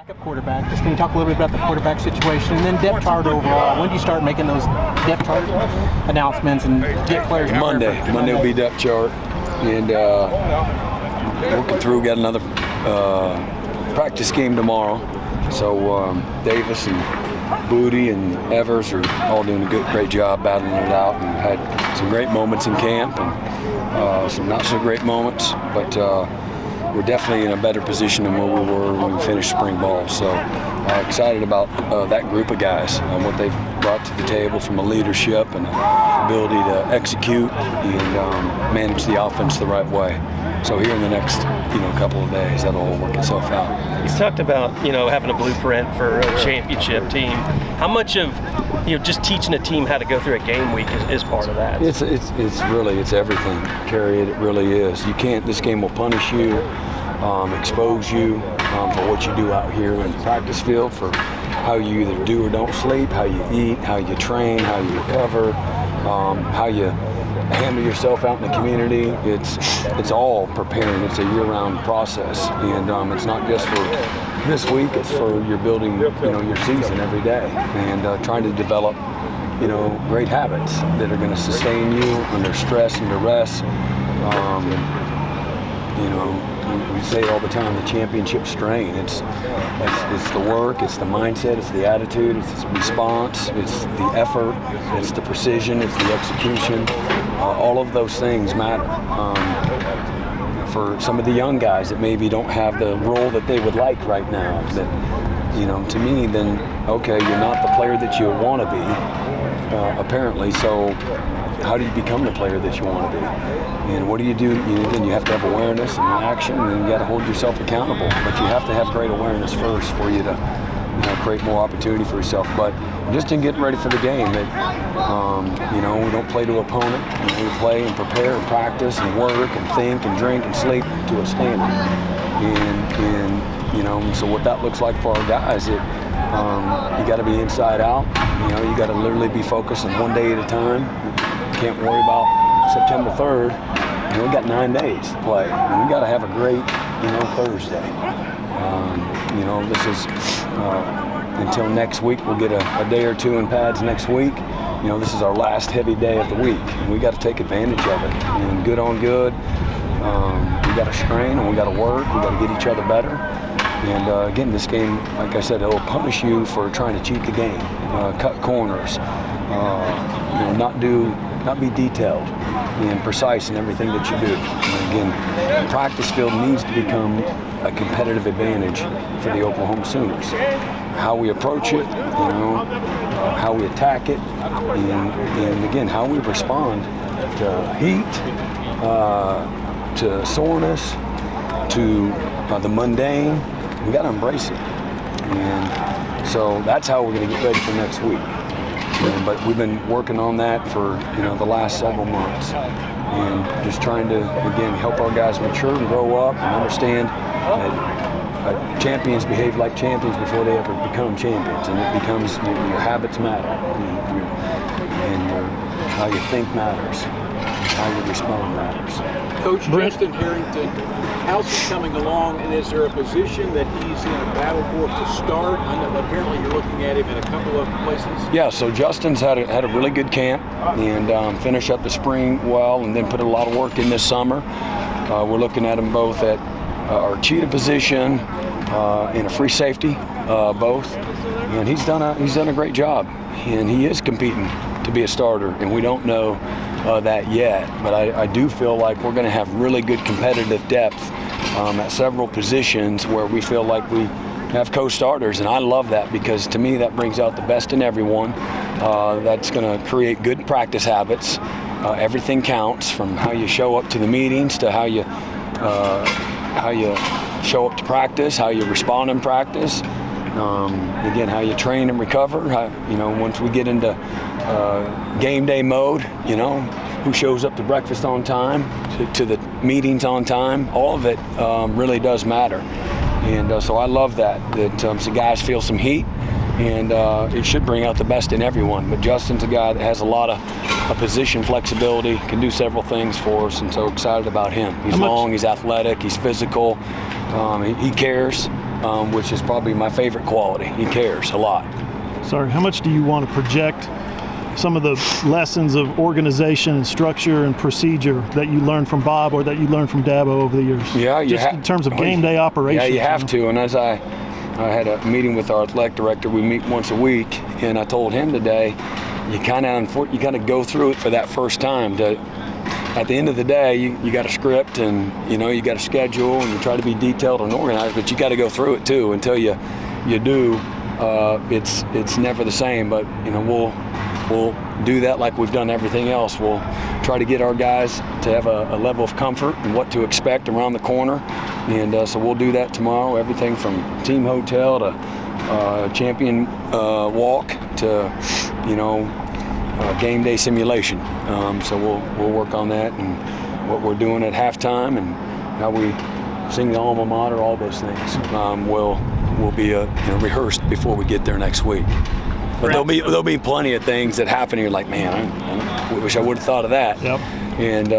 Backup quarterback. Just can you talk a little bit about the quarterback situation and then depth chart overall? When do you start making those depth chart announcements and get players? Monday will be depth chart, and working through. Got another practice game tomorrow, so Davis and Booty and Evers are all doing a great job battling it out, and had some great moments in camp and some not so great moments, but we're definitely in a better position than where we were when we finished spring ball. So excited about that group of guys, what they've brought to the table from a leadership and ability to execute and manage the offense the right way. So here in the next couple of days, that'll all work itself out. You talked about having a blueprint for a championship team. How much of just teaching a team how to go through a game week is part of that? It's everything, Kerry. It really is. You can't. This game will punish you, expose you for what you do out here in the practice field, for how you either do or don't sleep, how you eat, how you train, how you recover, how you handle yourself out in the community. It's all preparing. It's a year-round process, and it's not just for this week. It's for your building, your season every day, and trying to develop, great habits that are going to sustain you under stress and duress. We say all the time, the championship strain. It's the work, it's the mindset, it's the attitude, it's the response, it's the effort, it's the precision, it's the execution. All of those things matter. For some of the young guys that maybe don't have the role that they would like right now, that, to me, then, okay, you're not the player that you want to be, apparently, so how do you become the player that you want to be? And what do? Then you have to have awareness and action, and then you got to hold yourself accountable. But you have to have great awareness first for you to create more opportunity for yourself. But just in getting ready for the game, we don't play to opponent. We play and prepare and practice and work and think and drink and sleep to a standard. And so what that looks like for our guys, you got to be inside out. You got to literally be focused on one day at a time. You can't worry about September 3rd. We got 9 days to play. And we got to have a great, Thursday. This is until next week. We'll get a day or two in pads next week. This is our last heavy day of the week. And we got to take advantage of it. And good on good. We got to strain and we got to work. We got to get each other better. And again, this game, like I said, it'll punish you for trying to cheat the game, cut corners, not be detailed and precise in everything that you do. And again, the practice field needs to become a competitive advantage for the Oklahoma Sooners. How we approach it, how we attack it, and again, how we respond to heat, to soreness, to the mundane. We got to embrace it. And so that's how we're going to get ready for next week. But we've been working on that for the last several months, and just trying to again help our guys mature and grow up and understand that champions behave like champions before they ever become champions, and it becomes your habits matter, and how you think matters, how you respond matters. Coach Justin Harrington, how's he coming along, and is there a position that he's in a battle for to start? I know apparently you're looking at him in a couple of places. Yeah, so Justin's had a really good camp and finished up the spring well, and then put a lot of work in this summer. We're looking at him both at our Cheetah position and a free safety, both, and he's done a great job, and he is competing to be a starter, and we don't know that yet, but I do feel like we're going to have really good competitive depth at several positions where we feel like we have co-starters, and I love that, because to me that brings out the best in everyone. That's going to create good practice habits. Everything counts, from how you show up to the meetings to how you show up to practice, how you respond in practice. Again, how you train and recover. Once we get into game day mode, who shows up to breakfast on time, to the meetings on time, all of it really does matter. And so I love that some guys feel some heat, and it should bring out the best in everyone. But Justin's a guy that has a lot of position flexibility, can do several things for us, and so excited about him. He's long, he's athletic, he's physical, he cares. which is probably my favorite quality. He cares a lot. Sorry, how much do you want to project some of the lessons of organization and structure and procedure that you learned from Bob or that you learned from Dabo over the years? Yeah, just in terms of game day operations. Yeah, you have to. And as I had a meeting with our athletic director, we meet once a week, and I told him today, you kind of go through it for that first time. At the end of the day, you got a script, and you got a schedule, and you try to be detailed and organized, but you got to go through it too. Until you do, it's never the same. But we'll do that like we've done everything else. We'll try to get our guys to have a level of comfort and what to expect around the corner, and so we'll do that tomorrow. Everything from team hotel to champion walk to game day simulation. So we'll work on that and what we're doing at halftime and how we sing the alma mater. All those things will be rehearsed before we get there next week. But there'll be plenty of things that happen and you're like, man, I wish I would have thought of that. Yep. And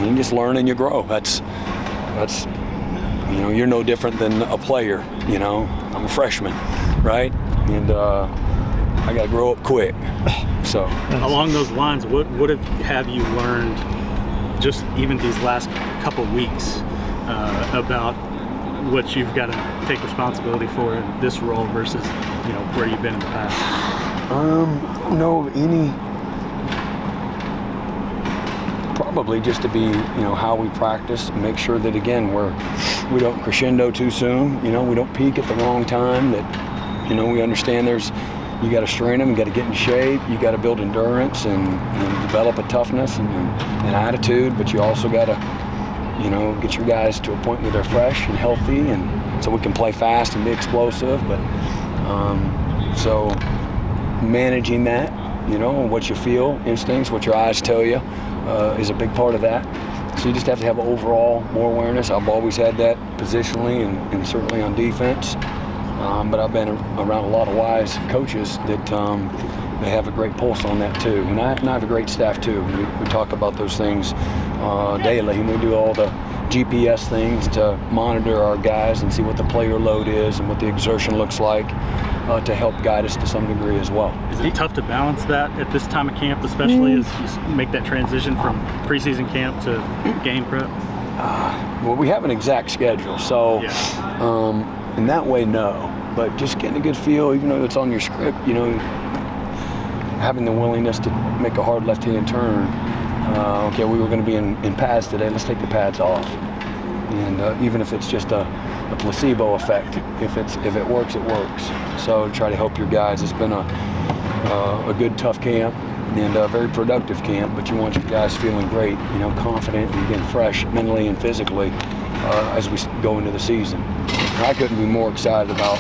you just learn and you grow. That's you're no different than a player. I'm a freshman, right? And I got to grow up quick. So along those lines, what have you learned just even these last couple weeks about what you've got to take responsibility for in this role versus where you've been in the past? Probably just to be how we practice, make sure that again we don't crescendo too soon. We don't peak at the wrong time. That we understand you got to strain them, you got to get in shape, you got to build endurance and develop a toughness and attitude, but you also got to get your guys to a point where they're fresh and healthy, and so we can play fast and be explosive. But so managing that, what you feel, instincts, what your eyes tell you, is a big part of that. So you just have to have overall more awareness. I've always had that positionally and certainly on defense. But I've been around a lot of wise coaches that they have a great pulse on that too. And I have a great staff too. We talk about those things daily, and we do all the GPS things to monitor our guys and see what the player load is and what the exertion looks like to help guide us to some degree as well. Is it tough to balance that at this time of camp, especially as you make that transition from preseason camp to game prep? Well, we have an exact schedule, so in that way, no. But just getting a good feel, even though it's on your script, having the willingness to make a hard left-hand turn. Okay, we were going to be in pads today. Let's take the pads off. And even if it's just a placebo effect, if it works, it works. So try to help your guys. It's been a good, tough camp and a very productive camp. But you want your guys feeling great, confident and again fresh mentally and physically as we go into the season. I couldn't be more excited about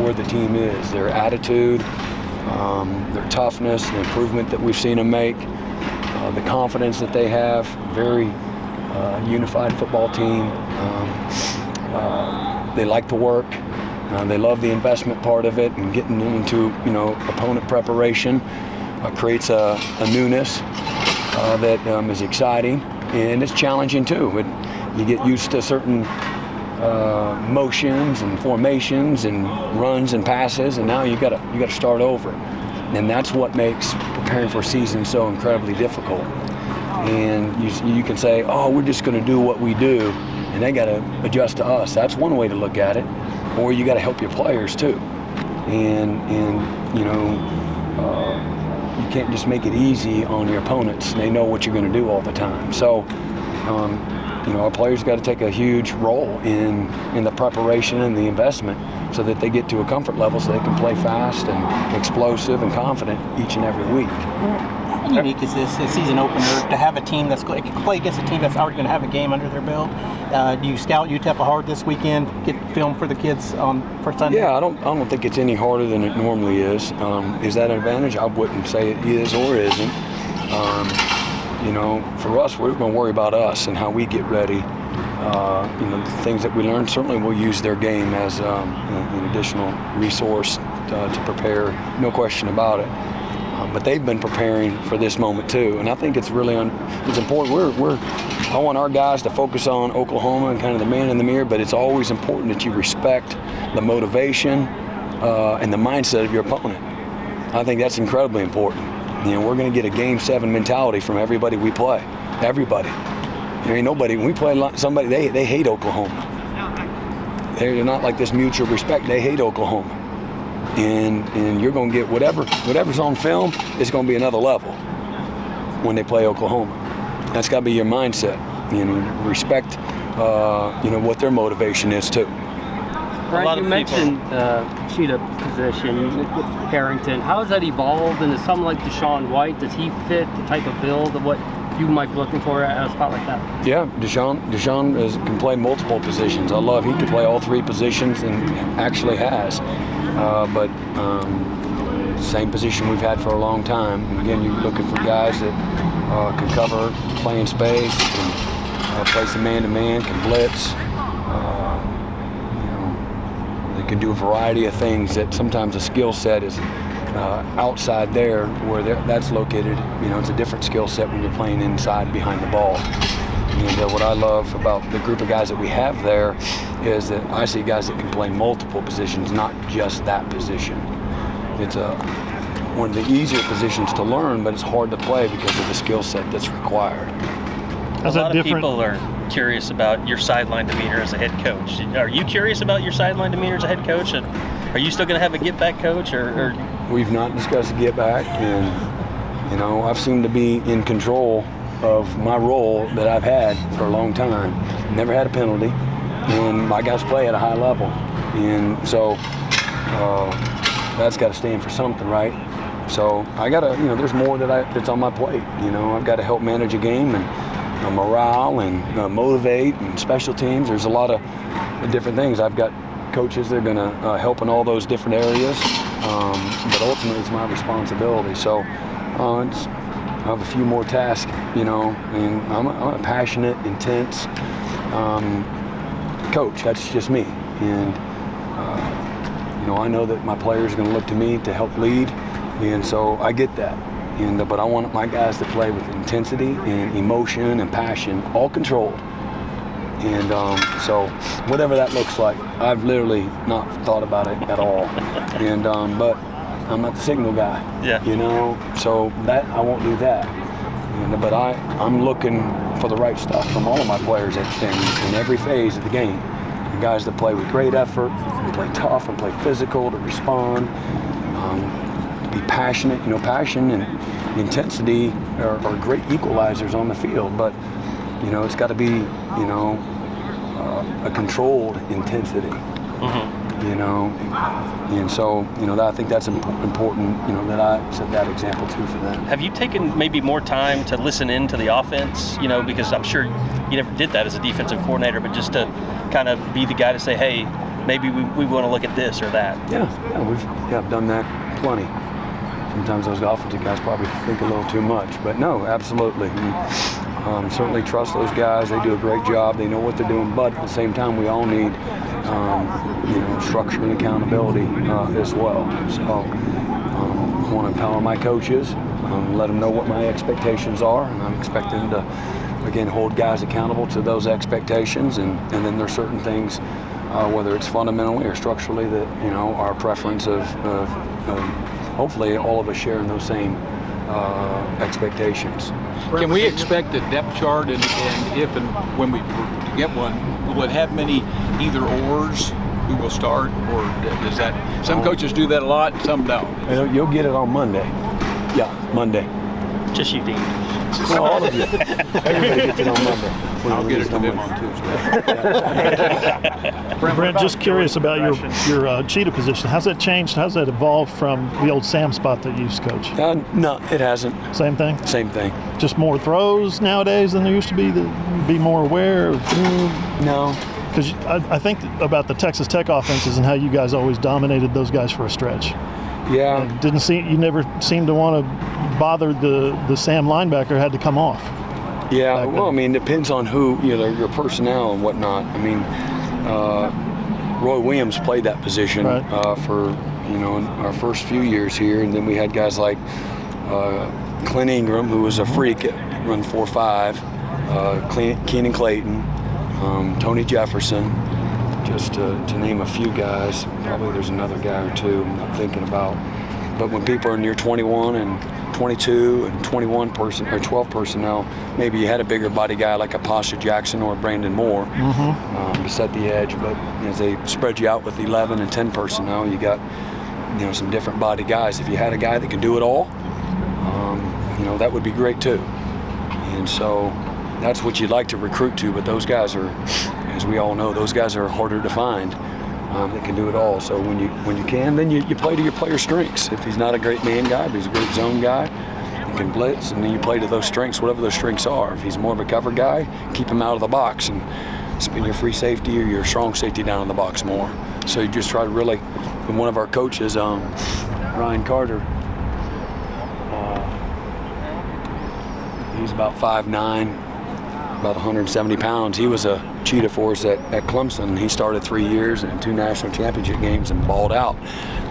where the team is, their attitude, their toughness, the improvement that we've seen them make, the confidence that they have. Very unified football team. They like to work. They love the investment part of it, and getting into opponent preparation creates a newness that is exciting, and it's challenging too. You get used to certain motions and formations and runs and passes, and now you got to start over, and that's what makes preparing for a season so incredibly difficult. And you can say, oh, we're just going to do what we do, and they got to adjust to us. That's one way to look at it. Or you got to help your players too, and you can't just make it easy on your opponents. They know what you're going to do all the time. So our players got to take a huge role in the preparation and the investment so that they get to a comfort level so they can play fast and explosive and confident each and every week. How unique is this, a season opener, to have a team that's going to play against a team that's already going to have a game under their belt? Do you scout UTEP hard this weekend, get film for the kids for Sunday? Yeah, I don't think it's any harder than it normally is. Is that an advantage? I wouldn't say it is or isn't. For us, we're going to worry about us and how we get ready. The things that we learn, certainly we'll use their game as an additional resource to prepare, no question about it. But they've been preparing for this moment too, and I think it's really it's important. I want our guys to focus on Oklahoma and kind of the man in the mirror, but it's always important that you respect the motivation and the mindset of your opponent. I think that's incredibly important. We're going to get a Game 7 mentality from everybody we play. Everybody. There ain't nobody. When we play somebody, they hate Oklahoma. They're not like this mutual respect. They hate Oklahoma. And you're going to get whatever's on film, it's going to be another level when they play Oklahoma. That's got to be your mindset. Respect, what their motivation is too. Brent, you mentioned Cheetah position, Harrington. How has that evolved into something like Deshaun White? Does he fit the type of build of what you might be looking for at a spot like that? Yeah, Deshaun can play multiple positions. He can play all three positions and actually has. But same position we've had for a long time. And again, you're looking for guys that can cover, play in space, can play some man-to-man, can blitz. They can do a variety of things that sometimes a skill set is outside there where that's located. It's a different skill set when you're playing inside behind the ball. And what I love about the group of guys that we have there is that I see guys that can play multiple positions, not just that position. It's one of the easier positions to learn, but it's hard to play because of the skill set that's required. A lot of people are curious about your sideline demeanor as a head coach. Are you curious about your sideline demeanor as a head coach? And are you still going to have a get-back coach? Or We've not discussed a get-back, and I've seemed to be in control of my role that I've had for a long time. Never had a penalty, and my guys play at a high level, and so that's got to stand for something, right? So I got to, there's more that's on my plate. I've got to help manage a game and morale and motivate and special teams. There's a lot of different things. I've got coaches that are going to help in all those different areas, but ultimately it's my responsibility. So I have a few more tasks, and I'm a passionate, intense coach. That's just me, and I know that my players are going to look to me to help lead, and so I get that. But I want my guys to play with intensity and emotion and passion, all controlled. And so whatever that looks like, I've literally not thought about it at all. And but I'm not the signal guy. Yeah. So that I won't do that. But I'm looking for the right stuff from all of my players in every phase of the game. The guys that play with great effort, to play tough and play physical, to respond, to be passionate. Passion and intensity are great equalizers on the field, but it's got to be a controlled intensity. And so I think that's important. That I set that example too for them. Have you taken maybe more time to listen into the offense? Because I'm sure you never did that as a defensive coordinator, but just to kind of be the guy to say, hey, maybe we want to look at this or that. I've done that plenty. Sometimes those offensive guys probably think a little too much, but no, absolutely. Certainly trust those guys. They do a great job. They know what they're doing, but at the same time, we all need structure and accountability as well. So I want to empower my coaches, let them know what my expectations are, and I'm expecting to, again, hold guys accountable to those expectations. And then there's certain things, whether it's fundamentally or structurally, that our preference of hopefully all of us sharing those same expectations. Can we expect a depth chart, and if and when we get one, will it have many either ors who will start, or does that? Some coaches do that a lot, some don't. You'll get it on Monday. Yeah, Monday. Just you, Dean. Well, all of you. Everybody gets it on Monday. I'll get it to them on Tuesday. Brent, just curious about your Cheetah position. How's that changed? How's that evolved from the old Sam spot that you used to coach? No, it hasn't. Same thing? Same thing. Just more throws nowadays than there used to be? Be more aware of? No. Because I think about the Texas Tech offenses and how you guys always dominated those guys for a stretch. Yeah. You never seemed to want to bother the Sam linebacker, had to come off. Yeah, well, I mean, it depends on who, your personnel and whatnot. I mean, Roy Williams played that position right. for, our first few years here, and then we had guys like Clint Ingram, who was a freak, run 4.5, Keenan Clayton, Tony Jefferson, just to name a few guys. Probably there's another guy or two I'm not thinking about. But when people are near 21 and 22 and 21 person or 12 personnel, maybe you had a bigger body guy like a Pasha Jackson or a Brandon Moore to set the edge. But as they spread you out with 11 and 10 personnel, you got some different body guys. If you had a guy that could do it all, that would be great too. And so that's what you'd like to recruit to. But those guys are, as we all know, those guys are harder to find. That can do it all. So when you can, then you play to your player's strengths. If he's not a great man guy, but he's a great zone guy, he can blitz, and then you play to those strengths, whatever those strengths are. If he's more of a cover guy, keep him out of the box and spin your free safety or your strong safety down in the box more. So you just try to really, and one of our coaches, Ryan Carter, he's about 5'9", about 170 pounds. He was a Cheetah for us at Clemson. He started 3 years and 2 national championship games and balled out.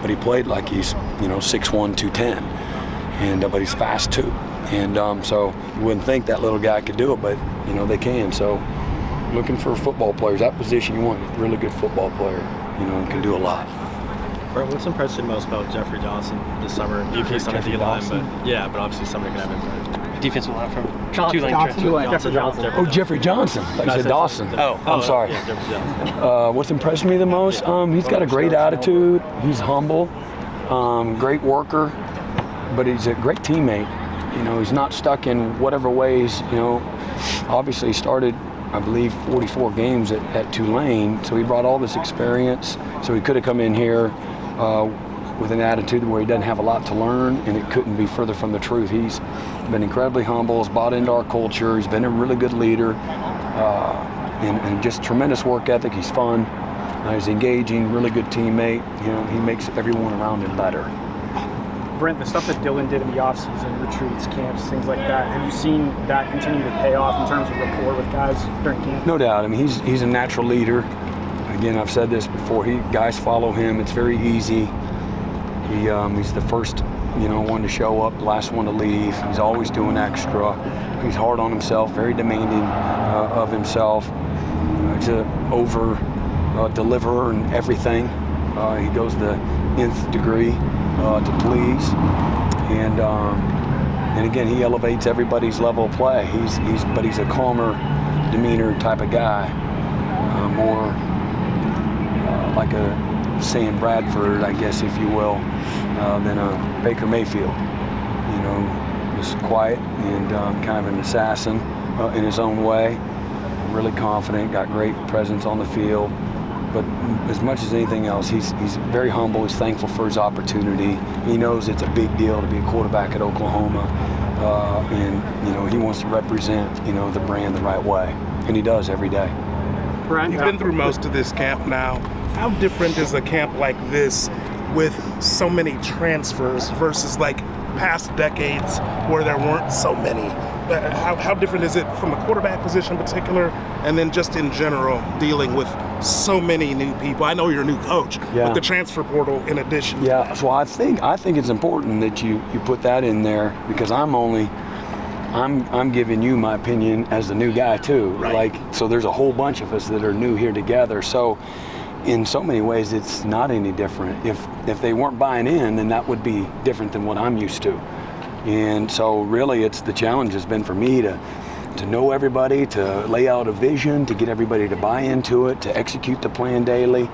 But he played like he's 6'1", 210, but he's fast too. And so you wouldn't think that little guy could do it, but they can. So looking for football players, that position you want a really good football player, and can do a lot. Brent, what's impressed you most about Jeffrey Dawson this summer? You faced on the D-line, but obviously somebody can have impact. Defensive line from Johnson. Tulane. Jeffrey Johnson. Oh, Jeffrey Johnson. Like I said Dawson. I'm sorry. Yeah, Jeffrey Johnson. What's impressed me the most? He's got a great attitude. He's humble, great worker, but he's a great teammate. He's not stuck in whatever ways. Obviously he started, I believe, 44 games at Tulane, so he brought all this experience. So he could have come in here with an attitude where he doesn't have a lot to learn, and it couldn't be further from the truth. He's been incredibly humble, has bought into our culture, he's been a really good leader, and just tremendous work ethic. He's fun, he's engaging, really good teammate. He makes everyone around him better. Brent, the stuff that Dylan did in the offseason, retreats, camps, things like that, have you seen that continue to pay off in terms of rapport with guys during camp? No doubt. He's a natural leader. Again, I've said this before, guys follow him. It's very easy. He's the first, one to show up, the last one to leave. He's always doing extra. He's hard on himself, very demanding of himself. He's an over-deliverer in everything. He goes the nth degree to please. And again, he elevates everybody's level of play. But he's a calmer demeanor type of guy, more like a Sam Bradford, I guess, if you will, than a Baker Mayfield. Just quiet and kind of an assassin in his own way. Really confident, got great presence on the field. But as much as anything else, he's very humble. He's thankful for his opportunity. He knows it's a big deal to be a quarterback at Oklahoma, and he wants to represent the brand the right way, and he does every day. Brent, you've been through most of this camp now. How different is a camp like this with so many transfers versus like past decades where there weren't so many? How different is it from the quarterback position in particular, and then just in general dealing with so many new people? I know you're a new coach, but the transfer portal in addition. Yeah, so I think it's important that you put that in there, because I'm giving you my opinion as the new guy too. Right. So there's a whole bunch of us that are new here together. So in so many ways, it's not any different. If they weren't buying in, then that would be different than what I'm used to. And so really, it's the challenge has been for me to know everybody, to lay out a vision, to get everybody to buy into it, to execute the plan daily,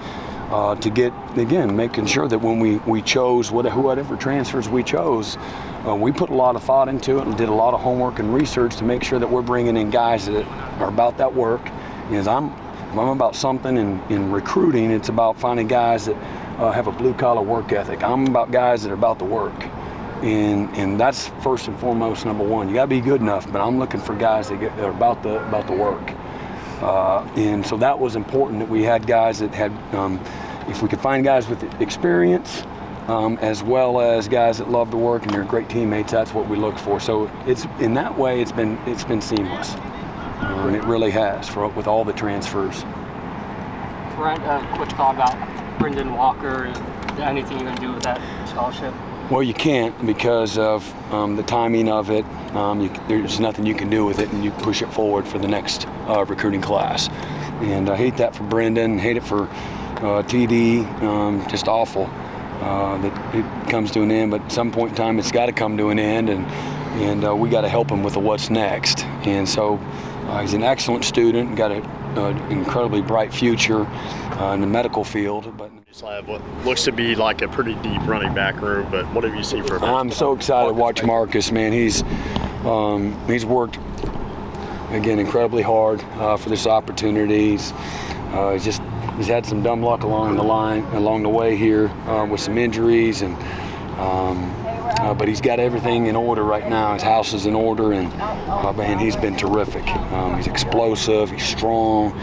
to get, again, making sure that when we chose whatever transfers we chose, we put a lot of thought into it and did a lot of homework and research to make sure that we're bringing in guys that are about that work. Because if I'm about something in recruiting, it's about finding guys that have a blue-collar work ethic. I'm about guys that are about the work. And that's first and foremost number one. You got to be good enough, but I'm looking for guys that are about the work. And so that was important, that we had guys that had, if we could find guys with experience, as well as guys that love to work and they're great teammates, that's what we look for. So it's in that way, it's been seamless. And it really has with all the transfers. Brent, quick thought about Brendan Walker. Is there anything you're going to do with that scholarship? Well, you can't because of the timing of it. There's nothing you can do with it, and you push it forward for the next recruiting class. And I hate that for Brendan, hate it for TD, just awful that it comes to an end. But at some point in time, it's got to come to an end, and we got to help him with the what's next. And so he's an excellent student, got an incredibly bright future in the medical field. But just have what looks to be like a pretty deep running back room, but what have you seen for him? I'm so excited to watch Marcus, man. He's worked, again, incredibly hard for this opportunity. He's had some dumb luck along the way here with some injuries, and but he's got everything in order right now. His house is in order, and man, he's been terrific. He's explosive, he's strong,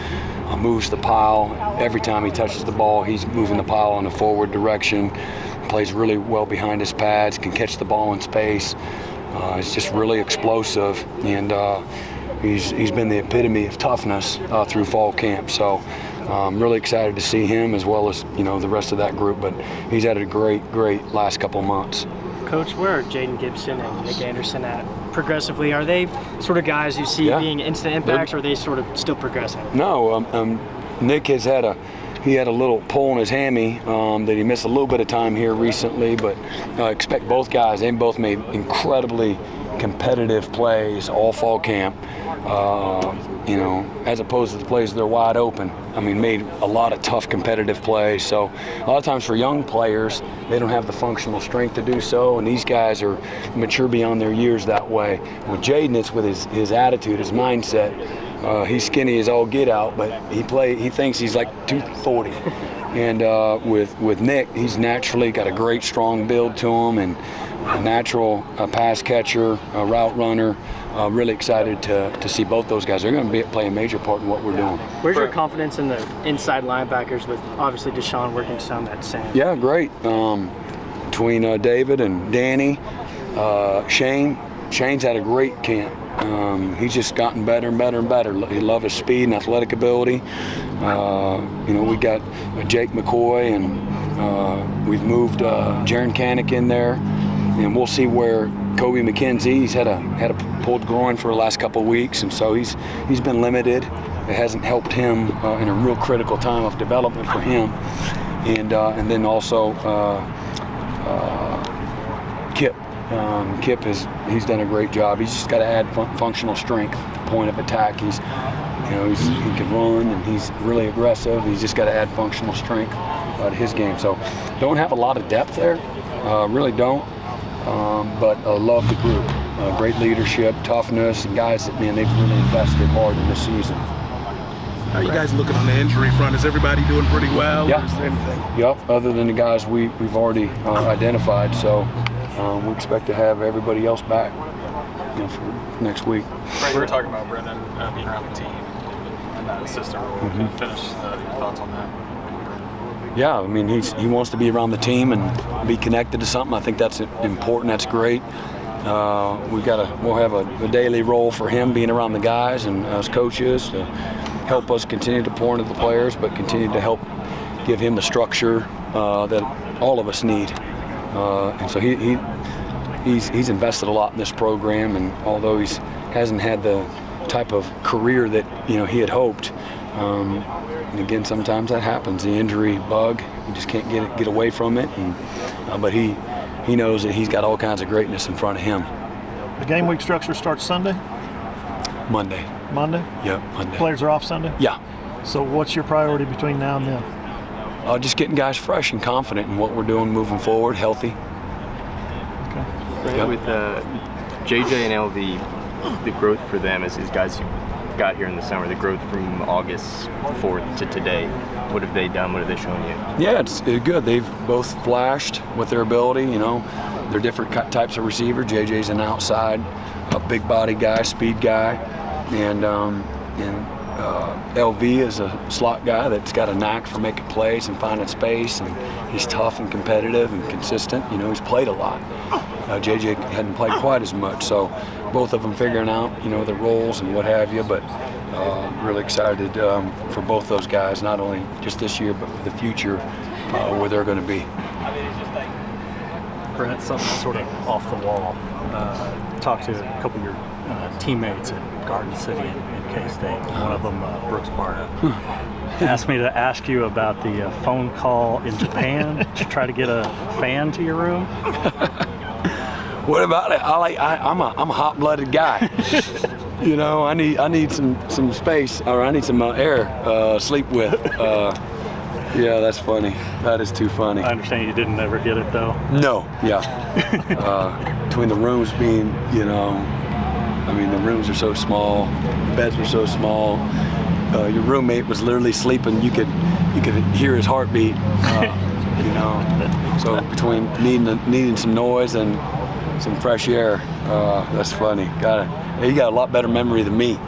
moves the pile. Every time he touches the ball, he's moving the pile in a forward direction. Plays really well behind his pads, can catch the ball in space. He's just really explosive, and he's been the epitome of toughness through fall camp. So I'm really excited to see him, as well as the rest of that group. But he's had a great last couple months. Coach, where are Jaden Gibson and Nick Anderson at progressively? Are they sort of guys you see being instant impacts, or are they sort of still progressing? No, Nick has had a little pull in his hammy that he missed a little bit of time here recently, but expect both guys. They both made incredibly competitive plays all fall camp. As opposed to the plays that are wide open. I mean, made a lot of tough competitive plays. So a lot of times for young players, they don't have the functional strength to do so, and these guys are mature beyond their years that way. With Jaden, it's with his attitude, his mindset. He's skinny as all get out, but he thinks he's like 240. And with Nick, he's naturally got a great strong build to him, and a natural pass catcher, a route runner. Really excited to see both those guys. They're going to play a major part in what we're doing. Where's your confidence in the inside linebackers with obviously Deshaun working some at Sam? Yeah, great. Between David and Danny, Shane's had a great camp. He's just gotten better and better and better. He loves his speed and athletic ability. We got Jake McCoy, and we've moved Jaron Canick in there, and we'll see where Kobe McKenzie. He's had a pulled groin for the last couple of weeks, and so he's been limited. It hasn't helped him in a real critical time of development for him. And then also Kip. Kip he's done a great job. He's just got to add functional strength at the point of attack. He can run, and he's really aggressive. He's just got to add functional strength to his game. So don't have a lot of depth there, really don't. But love the group. Great leadership, toughness, and guys that, man, they've really invested hard in this season. How are you guys looking on the injury front? Is everybody doing pretty well? Yeah. Or is there anything? Yep, other than the guys we've already identified. So we expect to have everybody else back for next week. Right, we were talking about Brendan being around the team and that assistant role. Can you finish your thoughts on that? Yeah, I mean, he wants to be around the team and be connected to something. I think that's important. That's great. We'll have a daily role for him being around the guys and us coaches to help us continue to pour into the players, but continue to help give him the structure that all of us need. And so he's invested a lot in this program, and although he hasn't had the type of career that he had hoped. And again, sometimes that happens. The injury bug, you just can't get away from it. And, but he knows that he's got all kinds of greatness in front of him. The game week structure starts Sunday? Monday. Monday? Yep, Monday. Players are off Sunday? Yeah. So what's your priority between now and then? Just getting guys fresh and confident in what we're doing moving forward, healthy. Okay. Right, with JJ and LV, the growth for them as guys who got here in the summer, the growth from August 4th to today, what have they done? What have they shown you? Yeah, it's good. They've both flashed with their ability. They're different types of receiver. JJ's an outside, a big body guy, speed guy, and LV is a slot guy that's got a knack for making plays and finding space, and he's tough and competitive and consistent. He's played a lot. JJ hadn't played quite as much, so both of them figuring out, their roles and what have you, but really excited for both those guys, not only just this year, but for the future, where they're going to be. Brent, something sort of off the wall. Talked to a couple of your teammates at Garden City and K-State. One of them, Brooks Barta, asked me to ask you about the phone call in Japan to try to get a fan to your room. What about it? I'm a hot-blooded guy. You know, I need some space, or I need some air sleep with. Yeah, that's funny. That is too funny. I understand you didn't ever get it though. No, yeah. Between the rooms being, you know, I mean, the rooms are so small, the beds were so small. Your roommate was literally sleeping. You could hear his heartbeat. You know, so between needing some noise and some fresh air, that's funny. You got a lot better memory than me.